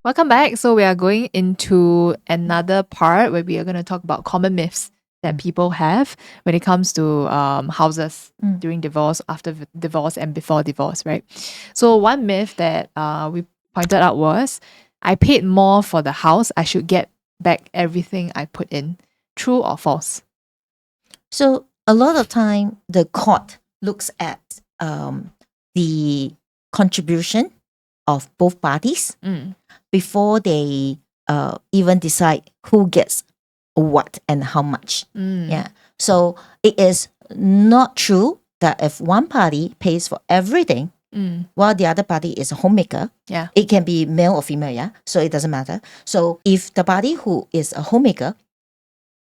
Welcome back. So we are going into another part where we are going to talk about common myths that people have when it comes to houses during divorce, after divorce, and before divorce, right? So one myth that we pointed out was, I paid more for the house, I should get back everything I put in. True or false? So a lot of time the court looks at the contribution of both parties before they even decide who gets what and how much. Yeah. So it is not true that if one party pays for everything while the other party is a homemaker, it can be male or female, yeah. So it doesn't matter. So if the party who is a homemaker,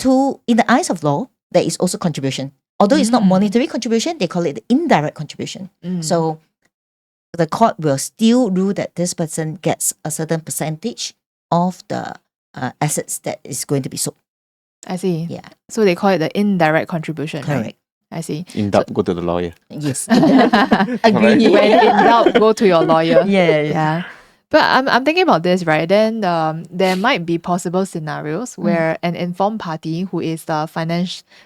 in the eyes of law, there is also contribution. Although it's not monetary contribution, they call it the indirect contribution. So the court will still rule that this person gets a certain percentage of the assets that is going to be sold. I see. Yeah. So they call it the indirect contribution. Correct. Right? I see. In doubt, go to the lawyer. Yes. Agree. When in doubt, go to your lawyer. Yeah. But I'm thinking about this, right? Then there might be possible scenarios where an informed party who is the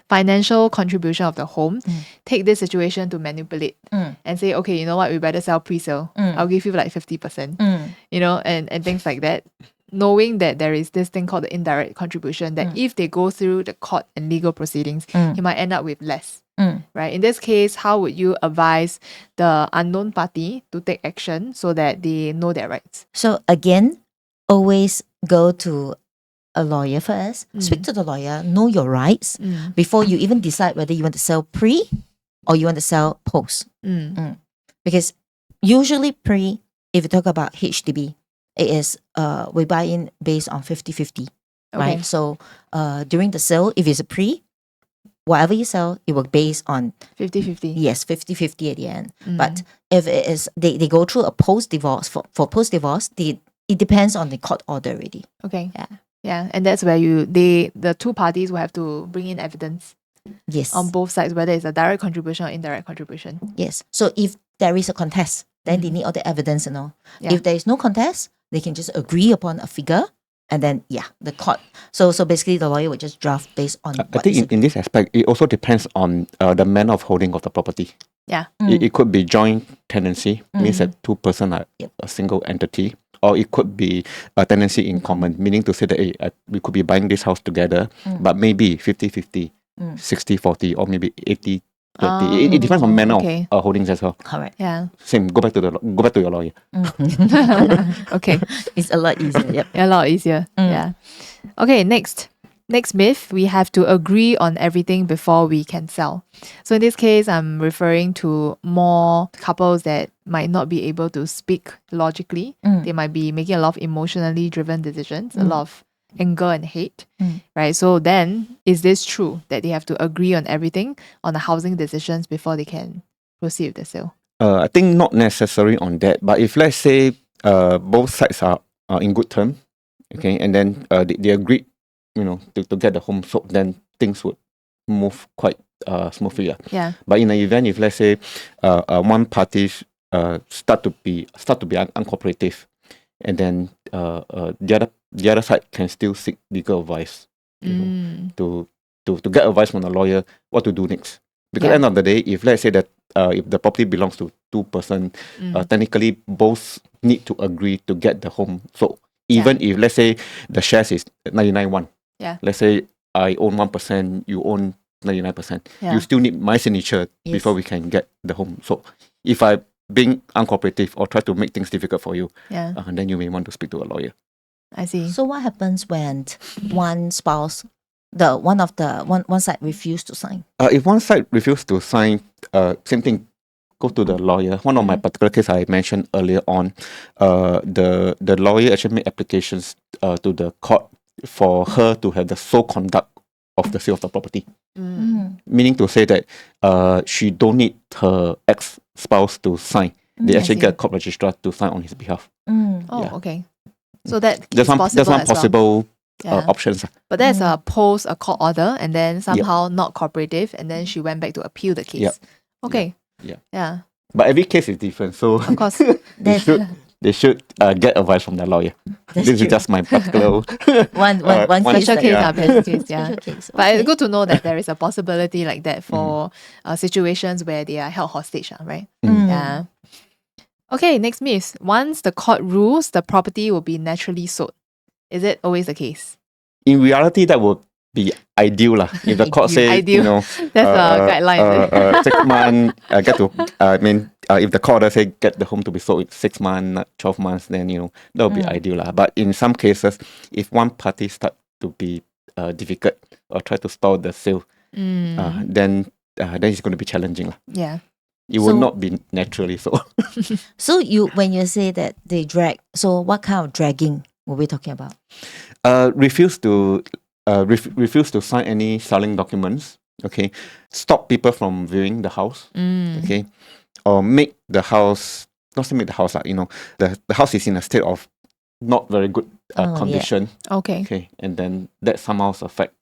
financial contribution of the home take this situation to manipulate and say, okay, you know what, we better sell pre-sale. I'll give you like 50%, you know, and things like that. Knowing that there is this thing called the indirect contribution, that if they go through the court and legal proceedings, he might end up with less. Right? In this case, how would you advise the unknown party to take action so that they know their rights? So again, always go to a lawyer first. Speak to the lawyer, know your rights before you even decide whether you want to sell pre or you want to sell post. Because usually pre, if you talk about HDB, it is we buy in based on 50-50. Okay. Right? So during the sale, if it's a pre, whatever you sell, it will base on 50-50. Yes, 50-50 at the end. But if it is they go through a post-divorce, for post-divorce, it depends on the court order already. Okay. Yeah. And that's where the two parties will have to bring in evidence Yes. on both sides, whether it's a direct contribution or indirect contribution. Yes. So if there is a contest, then they need all the evidence and all. Yeah. If there is no contest, they can just agree upon a figure. And then, the court. So basically, the lawyer would just draft based on. I think in this aspect, it also depends on the manner of holding of the property. Yeah. It could be joint tenancy, means that two person are a single entity, or it could be a tenancy in common, meaning to say that we could be buying this house together, but maybe 50-50, 60-40, or maybe 80-20. It depends on manner of holdings as well. Correct. Yeah. Same. Go back to your lawyer. Okay. It's a lot easier. Yep. A lot easier. Yeah. Okay, next myth, we have to agree on everything before we can sell. So in this case, I'm referring to more couples that might not be able to speak logically. They might be making a lot of emotionally driven decisions, a lot of anger and hate, right? So then, is this true that they have to agree on everything on the housing decisions before they can proceed with the sale? I think not necessary on that, but if let's say both sides are in good terms, okay, and then they agreed, to get the home sold, then things would move quite smoothly. Yeah. But in the event, if let's say one party start to be uncooperative, and then the other side can still seek legal advice, to get advice from a lawyer what to do next. Because at the end of the day, if let's say that if the property belongs to two person, technically both need to agree to get the home sold. Even if let's say the shares is 99-1. Yeah. Let's say I own 1%, you own 99%. You still need my signature before we can get the home sold. If I being uncooperative or try to make things difficult for you, then you may want to speak to a lawyer. I see. So what happens when one spouse, one side refuse to sign? If one side refuses to sign, same thing, go to the lawyer. One of my particular case I mentioned earlier on, the lawyer actually made applications to the court for her to have the sole conduct of the sale of the property. Meaning to say that she don't need her ex-spouse to sign. They actually get a court registrar to sign on his behalf. Okay. So that there's one possible options. But there's a court order, and then somehow not cooperative, and then she went back to appeal the case. Okay. Yeah. But every case is different, so of course they should get advice from their lawyer. That's this true. is just my particular one case Special like case, that. special case, yeah. Special case. But it's Okay. good to know that there is a possibility like that for situations where they are held hostage, right? Mm. Yeah. Okay, next myth. Once the court rules, the property will be naturally sold. Is it always the case? In reality, that would be ideal lah. If the court say, Ideal. you know, That's a guideline. 6 months, get to, if the court does say get the home to be sold in 6 months, not 12 months, then, you know, that would be ideal lah. But in some cases, if one party start to be difficult or try to stall the sale, then it's going to be challenging lah. Yeah. It will not be naturally so. So when you say that they drag, so what kind of dragging were we talking about? Refuse to sign any selling documents. Okay, stop people from viewing the house. Okay, or make the house, not say make the house like, you know, the house is in a state of not very good condition. Yeah. Okay. Okay, and then that somehow affect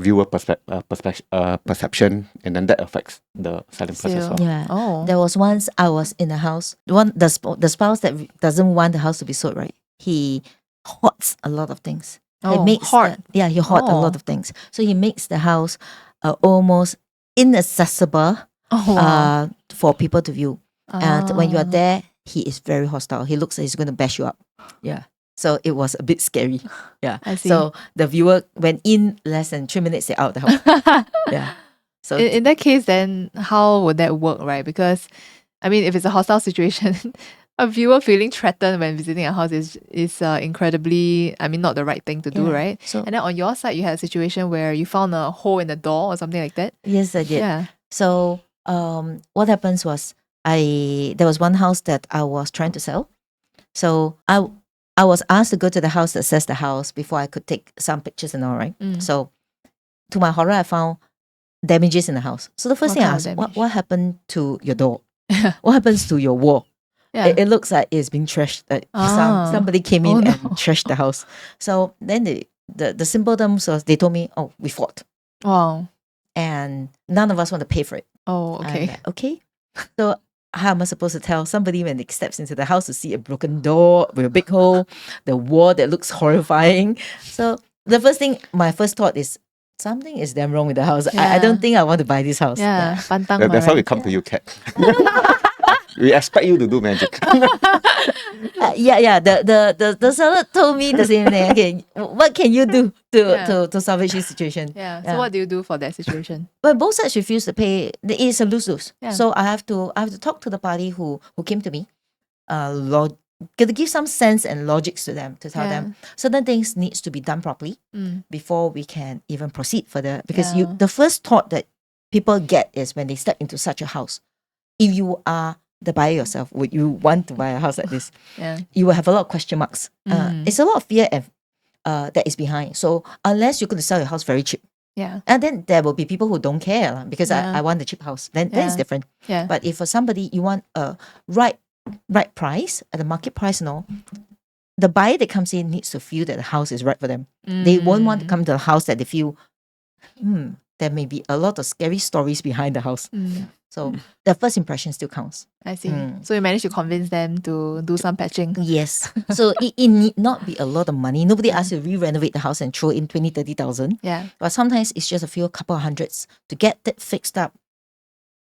viewer perception, and then that affects the selling process. Sale. Yeah. Oh. There was once I was in a house. The spouse that doesn't want the house to be sold, right? He hoards a lot of things. Oh, he hoard. he hoard a lot of things. So he makes the house almost inaccessible Oh, wow. for people to view. And when you are Ah. there, he is very hostile. He looks like he's going to bash you up. Yeah. So it was a bit scary. Yeah. I see. So the viewer went in less than 3 minutes, they're out of the house. Yeah. So In that case, then how would that work, right? Because, I mean, if it's a hostile situation, a viewer feeling threatened when visiting a house is incredibly, I mean, not the right thing to do, Yeah. right? So And then on your side, you had a situation where you found a hole in the door or something like that. yes, I did. Yeah. So what happens was there was one house that I was trying to sell. So I was asked to go to the house, assess the house before I could take some pictures and all, right? So to my horror, I found damages in the house. So the first What thing I kind of asked, damage? what happened to your door? What happens to your wall? Yeah. It looks like it's being trashed. Ah. Somebody came Oh, in no. and trashed the house. So then the simple terms was they told me, oh, we fought. Wow. And none of us want to pay for it. Oh, I'm okay. like, okay. So how am I supposed to tell somebody when they steps into the house to see a broken door with a big hole, the wall that looks horrifying? So my first thought is something is damn wrong with the house. I Yeah. don't think I want to buy this house. Yeah. Pantang That's how we right? come to you, Kat. We expect you to do magic. Yeah. The seller told me the same thing. Okay, what can you do to salvage this situation? Yeah. So what do you do for that situation? But both sides refuse to pay. It is a lose-lose. Yeah. So I have to talk to the party who came to me. Gotta give some sense and logics to them to tell them certain things needs to be done properly before we can even proceed further. Because Yeah. the first thought that people get is when they step into such a house, if you are the buyer yourself, would you want to buy a house like this? Yeah. You will have a lot of question marks. It's a lot of fear that is behind. So unless you're going to sell your house very cheap, Yeah. and then there will be people who don't care lah, because Yeah. I want the cheap house. Then it's Yeah. different. Yeah. But if for somebody you want a right price at the market price, the buyer that comes in needs to feel that the house is right for them. They won't want to come to a house that they feel there may be a lot of scary stories behind the house. So the first impression still counts. I see. So you managed to convince them to do some patching. Yes. So it need not be a lot of money. Nobody asks you to re-renovate the house and throw in 20,000-30,000. Yeah. But sometimes it's just a couple of hundreds to get that fixed up.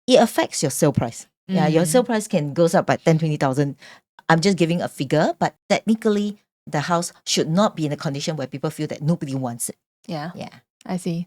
It affects your sale price. Yeah, your sale price can goes up by 10,000-20,000. I'm just giving a figure, but technically the house should not be in a condition where people feel that nobody wants it. Yeah. Yeah. I see.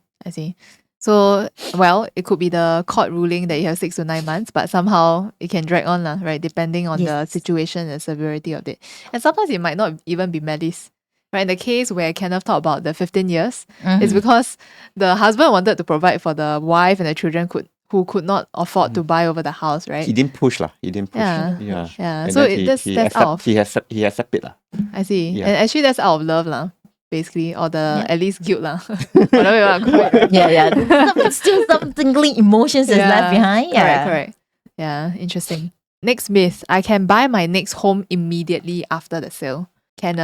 So, well, it could be the court ruling that you have 6 to 9 months, but somehow it can drag on, right? Depending on the Yes. situation and severity of it. And sometimes it might not even be malice. Right? In the case where Kenneth talked about the 15 years, it's because the husband wanted to provide for the wife and the children who could not afford to buy over the house, right? He didn't push lah. Yeah. Yeah. And So then that's out of, he accepted lah. I see. Yeah. And actually that's out of love lah, basically, or the at least guilt lah. Whatever you want to call it. Yeah. Still some tingling emotions is left behind. Yeah. Correct. Yeah, interesting. Next myth: I can buy my next home immediately after the sale. Can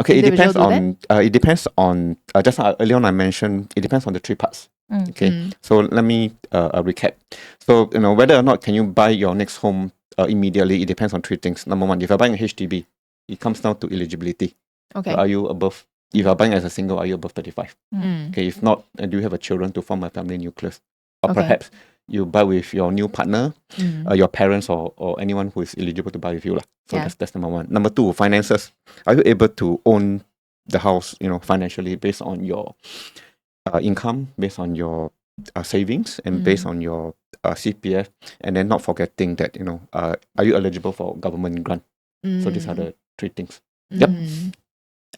Okay, it individual depends do that? on. It depends on. Just earlier on, I mentioned it depends on the 3 parts. Okay, so let me recap. So whether or not can you buy your next home immediately, it depends on 3 things. Number 1, if you're buying a HDB, it comes down to eligibility. Okay. Are you above? If you're buying as a single, are you above 35? Mm. Okay. If not, do you have a children to form a family nucleus? Or Okay. perhaps you buy with your new partner, Mm. your parents, or anyone who is eligible to buy with you lah. So Yeah. that's number one. Number two, finances. Are you able to own the house, financially based on your income, based on your savings, and based on your CPF, and then not forgetting that are you eligible for government grant? So these are the three things. Yep. Mm.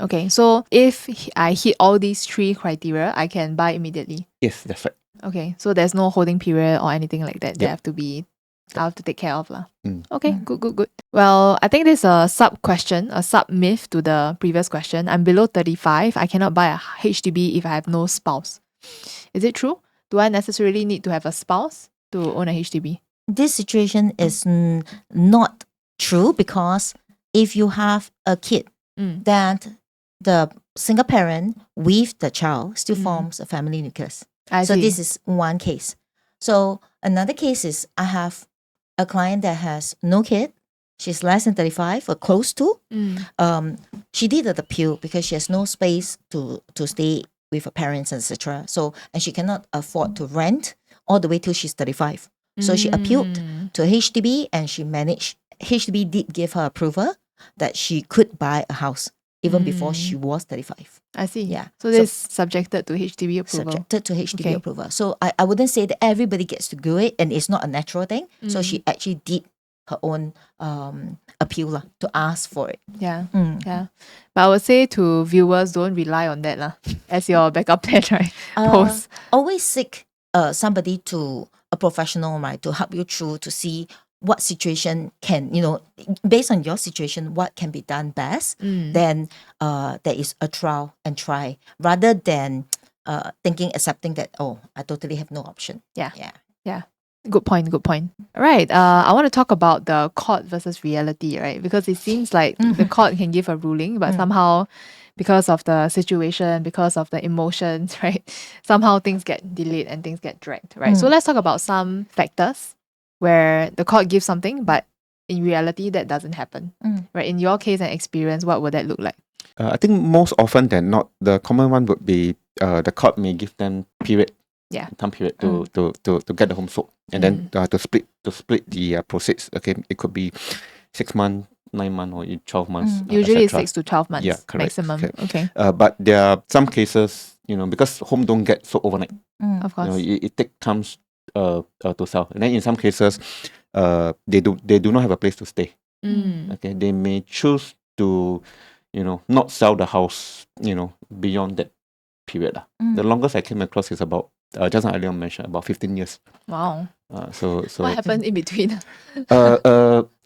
Okay, so if I hit all these three criteria, I can buy immediately. Yes, that's right. Okay, so there's no holding period or anything like that. They Yep. I have to take care of lah. Mm. Okay, good. Well, I think this is a sub-question, a sub-myth to the previous question. I'm below 35. I cannot buy a HDB if I have no spouse. Is it true? Do I necessarily need to have a spouse to own a HDB? This situation is not true, because if you have a kid, that the single parent with the child still forms a family nucleus. I So see. this is one case. So another case is, I have a client that has no kid. She's less than 35 or close to. She did an appeal because she has no space to stay with her parents, etc. So, and she cannot afford to rent all the way till she's 35. So she appealed to HDB, and she managed. HDB did give her approval that she could buy a house even before she was 35. I see. Yeah. So this is subjected to HDB approval. Subjected to HDB Okay. approval. So I wouldn't say that everybody gets to do it, and it's not a natural thing. So she actually did her own appeal lah, to ask for it. Yeah. Yeah. But I would say to viewers, don't rely on that lah, as your backup plan, right? Post. Always seek somebody a professional, right, to help you through, to see what situation can, based on your situation, what can be done best. Then there is a trial and try, rather than accepting that, oh, I totally have no option. Yeah. Yeah. Yeah. Good point. All right. I want to talk about the court versus reality, right? Because it seems like the court can give a ruling, but somehow, because of the situation, because of the emotions, right? Somehow things get delayed and things get dragged, right? So let's talk about some factors where the court gives something, but in reality, that doesn't happen, right? In your case and experience, what would that look like? I think most often than not, the common one would be the court may give them time period to get the home sold, and then to split the proceeds. Okay, it could be 6 months, 9 months, or 12 months. Usually it's etc. 6 to 12 months, Yeah, correct. maximum. Okay. But there are some cases, because home don't get sold overnight. Of course. It takes time to sell, and then in some cases, they do not have a place to stay. Okay, they may choose to, not sell the house, beyond that period. The longest I came across is about just now earlier mentioned, about 15 years. Wow. So What happened in between?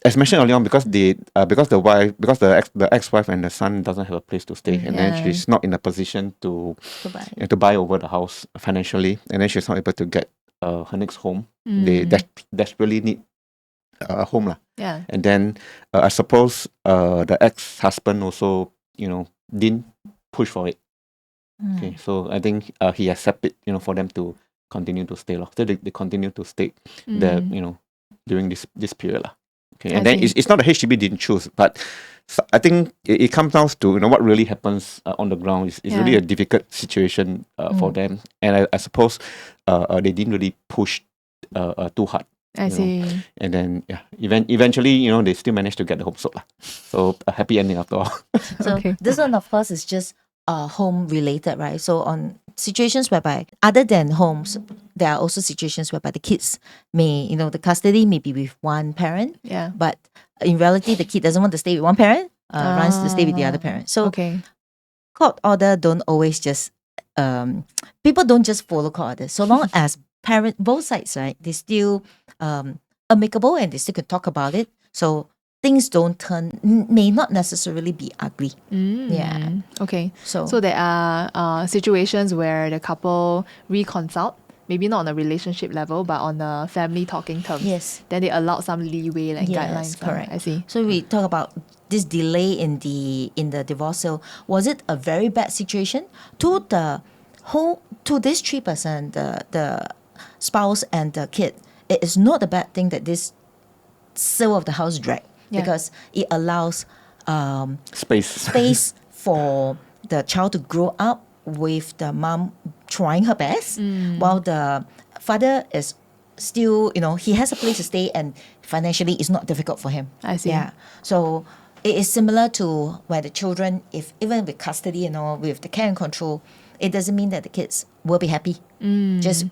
as mentioned earlier on, because the ex-wife and the son doesn't have a place to stay, and then she's not in a position to buy over the house financially, and then she's not able to get her next home. They desperately need a home lah. Yeah. And then I suppose the ex-husband also didn't push for it. Okay, so I think he accepted for them to continue to stay lah. So they continue to stay there during this period lah. Okay, and then it's not the HDB didn't choose, but I think it comes down to what really happens on the ground. It's really a difficult situation for them, and I suppose they didn't really push too hard. I see. And then eventually they still managed to get the home sold lah. So a happy ending after all. So this one, of course, is just home related, right? So on situations whereby, other than homes, there are also situations whereby the kids may, the custody may be with one parent, but in reality, the kid doesn't want to stay with one parent, runs to stay with the other parent. So court order don't always just, people don't just follow court order. So long as both sides, right, they still amicable, and they still can talk about it. So things may not necessarily be ugly. Yeah. Okay. So there are situations where the couple reconcile, maybe not on a relationship level, but on a family talking terms. Yes. Then they allow some leeway and guidelines. Correct. I see. So we talk about this delay in the divorce sale. Was it a very bad situation to this 3%, the spouse and the kid? It is not a bad thing that this sale of the house dragged, because it allows space for the child to grow up with the mom trying her best, while the father is still, he has a place to stay and financially it's not difficult for him. I see. Yeah. So it is similar to where the children, if even with custody and all, with the care and control, it doesn't mean that the kids will be happy. Just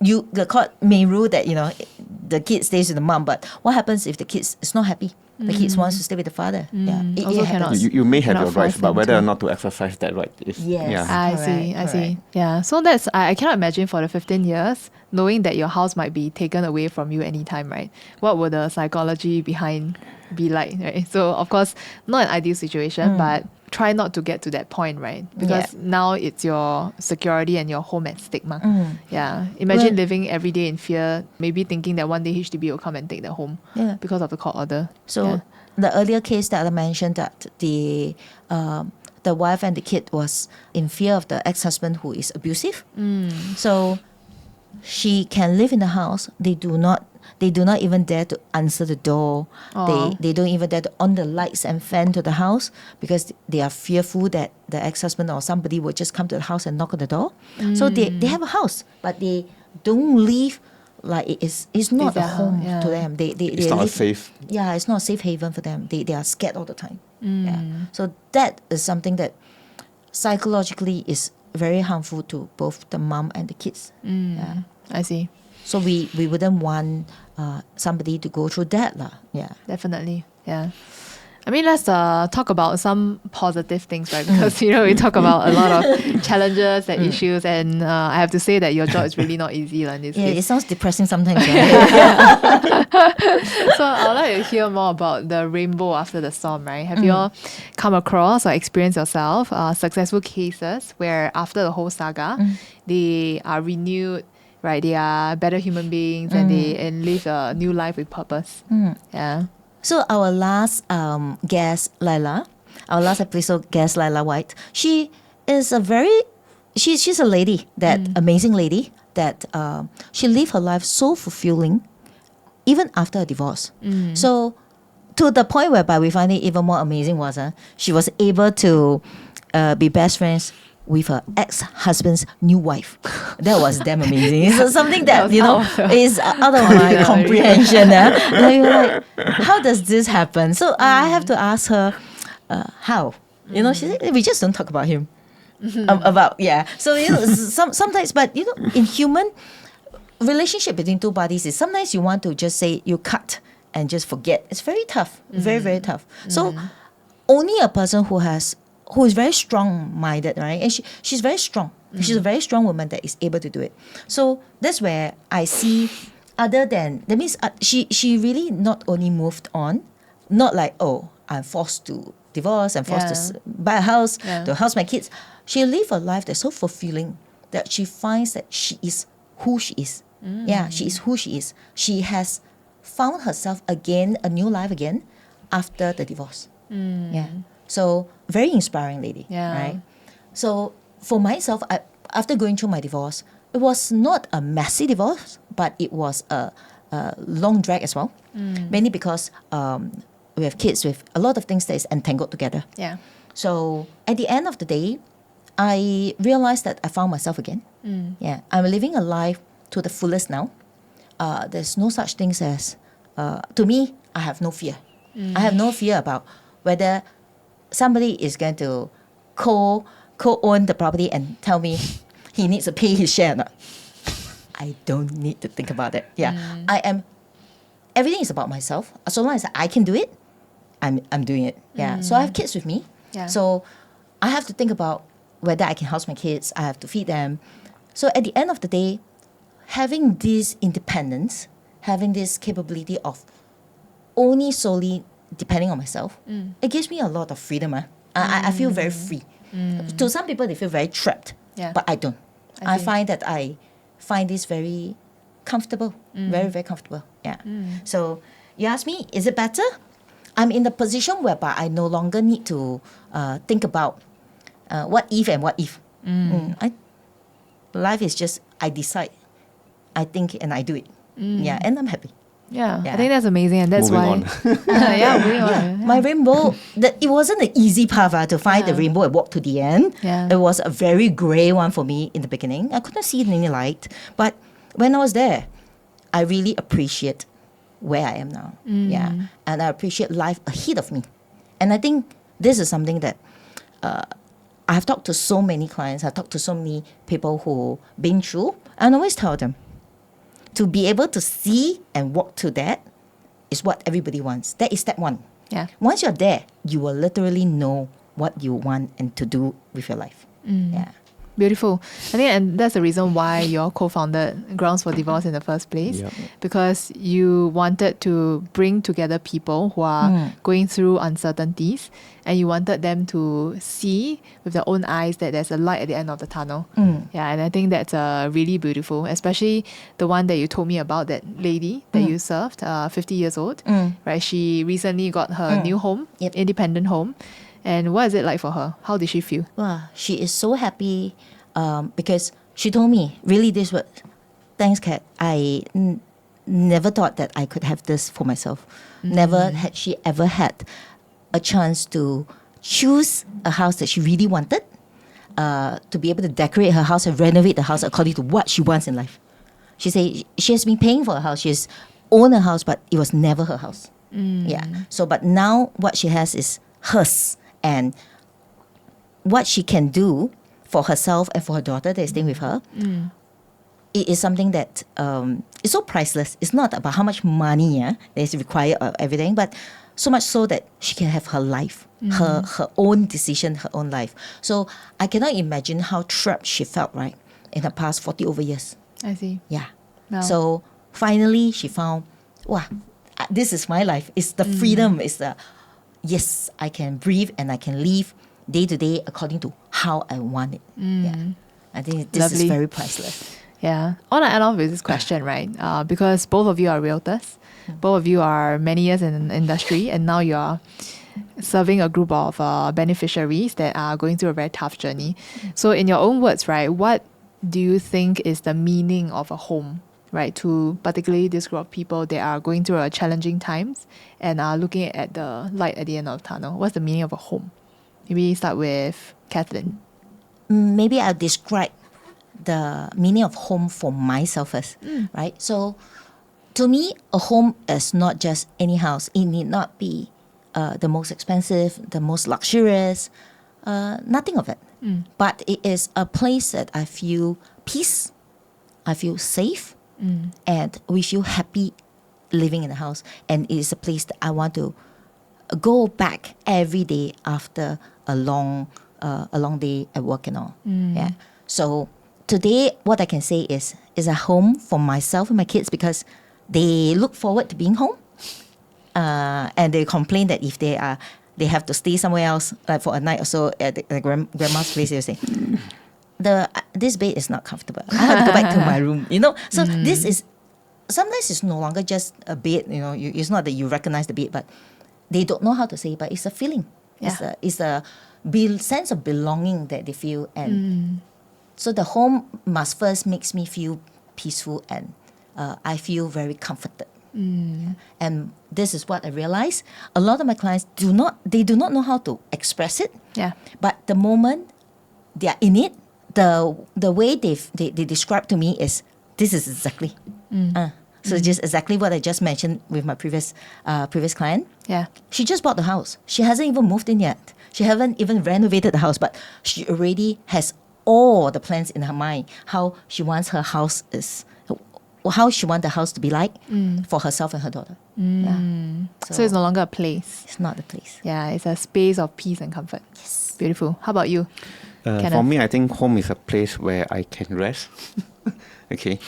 the court may rule that the kid stays with the mom, but what happens if the kid is not happy? The kids wants to stay with the father. Yeah, Also it cannot- happens. You may have Cannot your rights, force but them whether to. or not to exercise that right is Yes. yeah. I see. Correct. Yeah. So that's I cannot imagine for the 15 years knowing that your house might be taken away from you anytime, right? What would the psychology behind be like, right? So of course, not an ideal situation, but try not to get to that point, right? Because now it's your security and your home at stake. Yeah. Imagine Well- living every day in fear, maybe thinking that one day HDB will come and take the home Yeah. because of the court order. So yeah. the earlier case that I mentioned, that the wife and the kid was in fear of the ex-husband who is abusive. So she can live in the house. They do not even dare to answer the door. Aw. They don't even dare to on the lights and fan to the house because they are fearful that the ex-husband or somebody will just come to the house and knock on the door. So they have a house, but they don't live like it's not It's a their home house, to yeah. them. They It's not a live- safe. Yeah, it's not a safe haven for them. They are scared all the time. Yeah. So that is something that psychologically is very harmful to both the mom and the kids. Yeah. I see. So we wouldn't want somebody to go through that lah. Yeah. Definitely. Yeah. I mean, let's talk about some positive things, right? Because, we talk about a lot of challenges and issues. And I have to say that your job is really not easy in this Yeah, it case. sounds depressing sometimes. Right? So I would like to hear more about the rainbow after the storm, right? Have you all come across or experienced yourself successful cases where after the whole saga, they are renewed, right? They are better human beings and they live a new life with purpose. Yeah. So our last guest, Laila, our last episode guest, Laila White, she is she's a lady, that amazing lady that she lived her life so fulfilling even after a divorce. So to the point whereby we find it even more amazing was she was able to be best friends with her ex-husband's new wife. That was damn amazing. It's something that, is out of my comprehension. Like, you're like, how does this happen? So I have to ask her, how? She said, we just don't talk about him. So, sometimes, but, in human relationship between two parties is sometimes you want to just say you cut and just forget. It's very tough. Very, very tough. So only a person who is very strong-minded, right? And she's very strong. She's a very strong woman that is able to do it. So that's where I see, other than, that means she really not only moved on, not like, oh, I'm forced to divorce, I'm forced to buy a house, to house my kids. She lived a life that's so fulfilling that she finds that she is who she is. Yeah, she is who she is. She has found herself again, a new life again, after the divorce. Yeah. So very inspiring lady, right? So for myself, after going through my divorce, it was not a messy divorce, but it was a long drag as well. Mainly because we have kids with a lot of things that is entangled together. Yeah. So at the end of the day, I realized that I found myself again. Yeah, I'm living a life to the fullest now. There's no such things as, to me, I have no fear. I have no fear about whether somebody is going to co-own the property and tell me he needs to pay his share or not. I don't need to think about that. Yeah, everything is about myself. So long as I can do it, I'm doing it. Yeah. So I have kids with me. Yeah. So I have to think about whether I can house my kids. I have to feed them. So at the end of the day, having this independence, having this capability of only solely depending on myself, it gives me a lot of freedom. I feel very free. To some people, they feel very trapped, but I don't. I see. find that I find this very comfortable, very, very comfortable. Yeah. So you ask me, is it better? I'm in the position whereby I no longer need to think about what if and what if. Life is just, I decide, I think, and I do it. Yeah, and I'm happy. Yeah, Yeah. I think that's amazing, and that's Moving why. on. Yeah, moving on. My rainbow, it wasn't an easy path to find the rainbow and walk to the end. Yeah. It was a very grey one for me in the beginning. I couldn't see any light. But when I was there, I really appreciate where I am now. Yeah. And I appreciate life ahead of me. And I think this is something that I've talked to so many clients, I've talked to so many people who been through, and I always tell them to be able to see and walk to that is what everybody wants. That is step one. Yeah. Once you're there, you will literally know what you want and to do with your life. Yeah. Beautiful. I think, and that's the reason why you all co-founded Grounds for Divorce in the first place, Yep. because you wanted to bring together people who are going through uncertainties, and you wanted them to see with their own eyes that there's a light at the end of the tunnel. Yeah, and I think that's really beautiful, especially the one that you told me about, that lady that you served, 50 years old, right? She recently got her new home, Yep. independent home. And what is it like for her? How did she feel? Wow, she is so happy because she told me, really, this word, thanks, Kat. I never thought that I could have this for myself. Never had she ever had a chance to choose a house that she really wanted, to be able to decorate her house and renovate the house according to what she wants in life. She said she has been paying for a house. She has owned a house, but it was never her house. Yeah. So, but now what she has is hers. And what she can do for herself and for her daughter that is staying with her, it is something that is so priceless. It's not about how much money that is required or everything, but so much so that she can have her life, her own decision, her own life. So I cannot imagine how trapped she felt, right, in the past 40 over years. I see. Yeah. Wow. So finally she found, wow, this is my life. It's the freedom. It's the, yes, I can breathe and I can live day to day according to how I want it. Yeah. I think this is Lovely. very priceless. Yeah. I want to add on with this question, right? Because both of you are realtors, both of you are many years in the industry, and now you're serving a group of beneficiaries that are going through a very tough journey. So, in your own words, right, what do you think is the meaning of a home, right, to particularly this group of people that are going through a challenging times and are looking at the light at the end of the tunnel? What's the meaning of a home? Maybe start with Kathleen. Maybe I'll describe the meaning of home for myself first, right? So to me, a home is not just any house. It need not be the most expensive, the most luxurious, nothing of it. But it is a place that I feel peace, I feel safe, and we feel happy living in the house. And it is a place that I want to go back every day after a long day at work and all. Yeah. So today, what I can say is a home for myself and my kids, because they look forward to being home, and they complain that if they have to stay somewhere else, like for a night or so at the grandma's place, they'll say, this bed is not comfortable. I have to go back to my room. So this is, sometimes it's no longer just a bed. It's not that you recognize the bed, but they don't know how to say, but it's a feeling. Yeah. It's a sense of belonging that they feel, and so the home must first makes me feel peaceful, and I feel very comforted. And this is what I realize. A lot of my clients do not know how to express it. Yeah. But the moment they are in it, the way they describe to me is, this is exactly. So just exactly what I just mentioned with my previous client. Yeah. She just bought the house. She hasn't even moved in yet. She haven't even renovated the house, but she already has all the plans in her mind, how she wants her house how she wants the house to be like for herself and her daughter. Yeah. So it's no longer a place. It's not the place. Yeah, it's a space of peace and comfort. Yes. Beautiful. How about you? For Kenneth? me, I think home is a place where I can rest. Okay,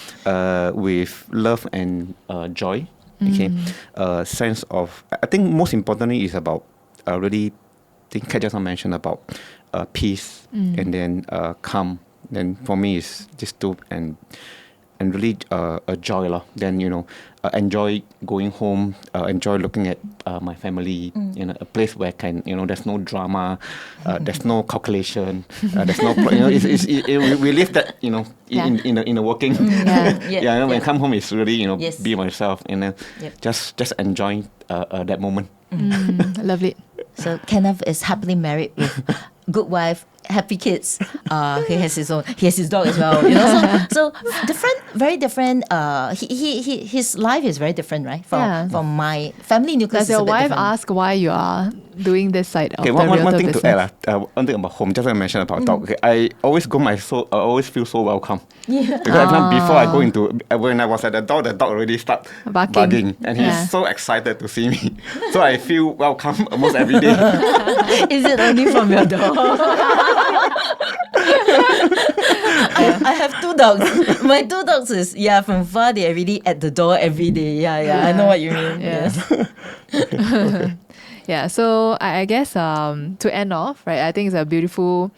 with love and joy. Okay, sense of, I think most importantly is about really, I think Kat just mentioned about peace and then calm. Then for me it's just two, and really a joy lah. Then enjoy going home, enjoy looking at my family in a place where there's no drama, there's no calculation, there's no we live that in the working. When I come home, it's really be myself and just enjoy that moment. Lovely. So Kenneth is happily married with good wife, happy kids. He has his dog as well. So different, very different. His life is very different, right? From my family nucleus. Does your wife ask why you are doing this side of the one realtor thing business? to add, one thing about home, just like I mentioned about dog. Okay, I always I always feel so welcome. Yeah. Because before I go into, when I was at the dog already start barking, and he's so excited to see me. So I feel welcome almost every day. Is it only from your dog? I have 2 dogs. My 2 dogs is from far. They're really at the door every day. I know what you mean. Yes. Yeah, so I guess to end off, right, I think it's a beautiful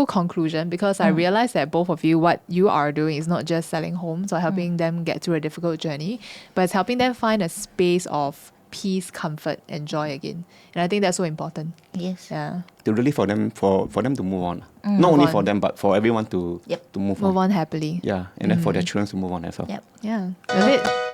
conclusion, because I realize that both of you, what you are doing is not just selling homes or helping them get through a difficult journey, but it's helping them find a space of peace, comfort, and joy again. And I think that's so important. Yes. Yeah. To really for them to move on. Not only for them, but for everyone to move on. Move on happily. Yeah, and then for their children to move on as well. Yep. Yeah. That's it.